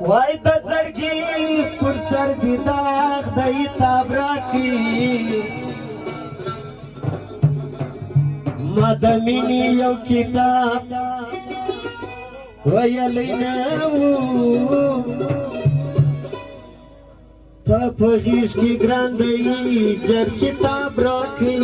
وای د زړګي پر سر دي داغ د تاب راکي ما د مینې یو کتاب ویلی نه وو ته په غېږ کې ګران دی ژر کتاب راکړي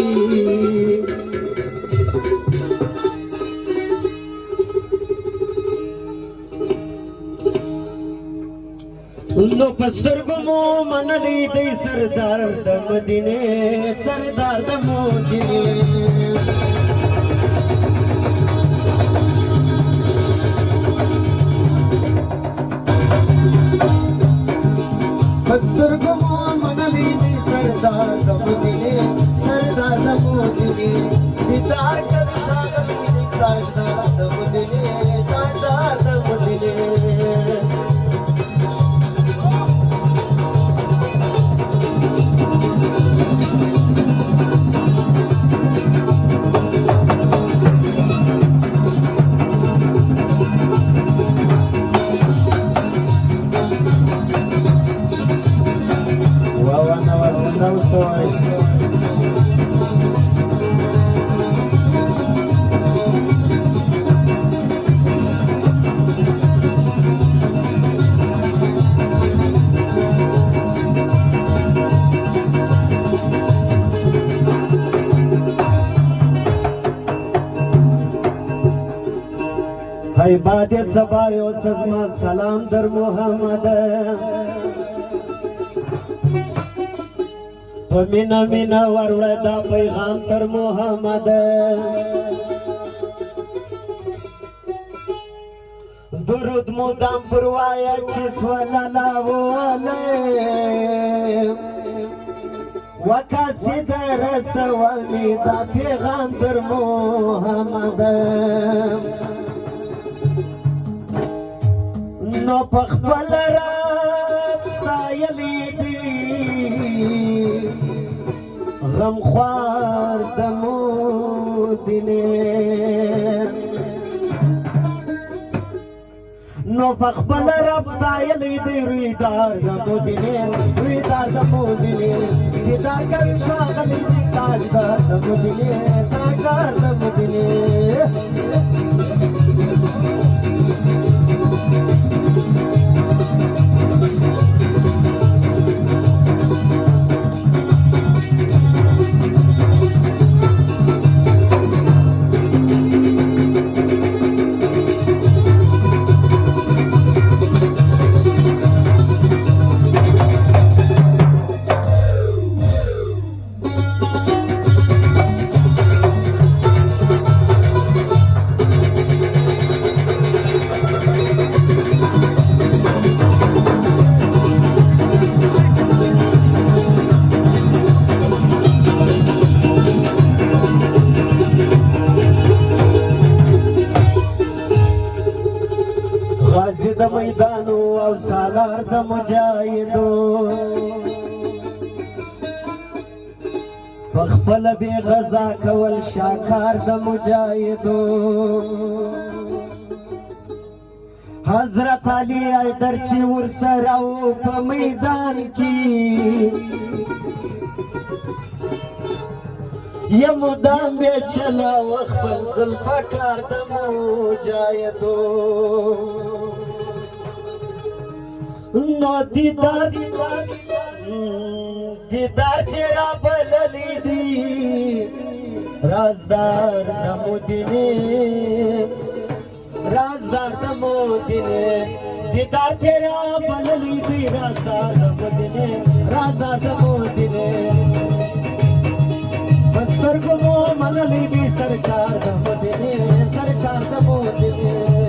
نو په سترګو مو منلی دی سردار د مدینې سردار د مدینې سترګو مو منلی دی سردار د مدینې سردار د مدینې دیدار کوي ښاغلی دی تاجدار د مدینې تاجدار د مدینې ای بادت سبایو سزما سلام در محمد په مینا مینا وروړه دا پیغام تر محمد درود مدام پروایا چې صلی علیه وکاسي در رسوامي دا پیغام تر محمد نو پخپل رات ستایلی دی غمخوار د مدینې نو پخپل رات ستایلی دی رویدار د مدینې رویدار د مدینې دیدار کوي ښاغلی دی تاجدار د مدینې تاجدار د مدینې غازی د میدانو او سالار د مجاهدو پخپل بی غزا کول شاکار د مجاهدو حضرت علی ایدر چې ورسره و په میدان کې یا مدام بے چلا وخبر ذوالفقار د مجاهدو نو دیدار تیرا بللی دی رازدار د مدینې رازدار د مدینې دیدار تیرا بللی دی رازدار د مدینې رازدار د مدینې سترګو مو منلی دی سرکار د مدینې سرکار د مدینې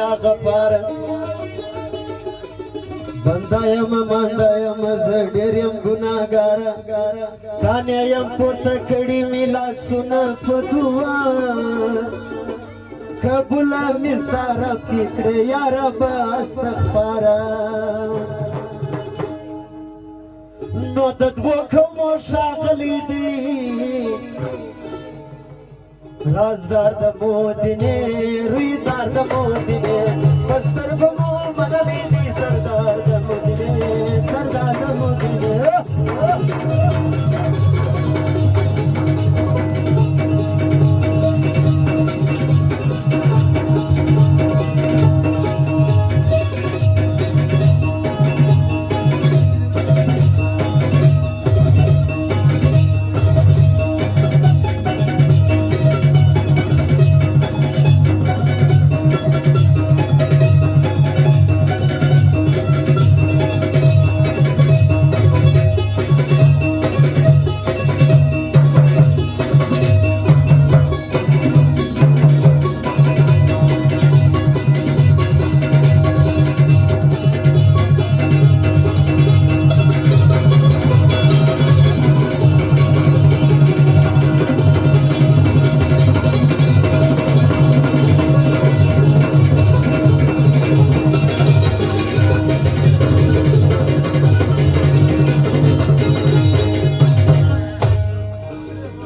या गफार बंदायम मंदायम जडेरियम गुनागार कान्यायम पोतकडी मिला सुन पदुआ कबुला मिसारा पिकडे या रब अस्तगफारा नोदत वो खमो शागली दी राजदार द मोदिने रुईदार द मोदिने बस्तर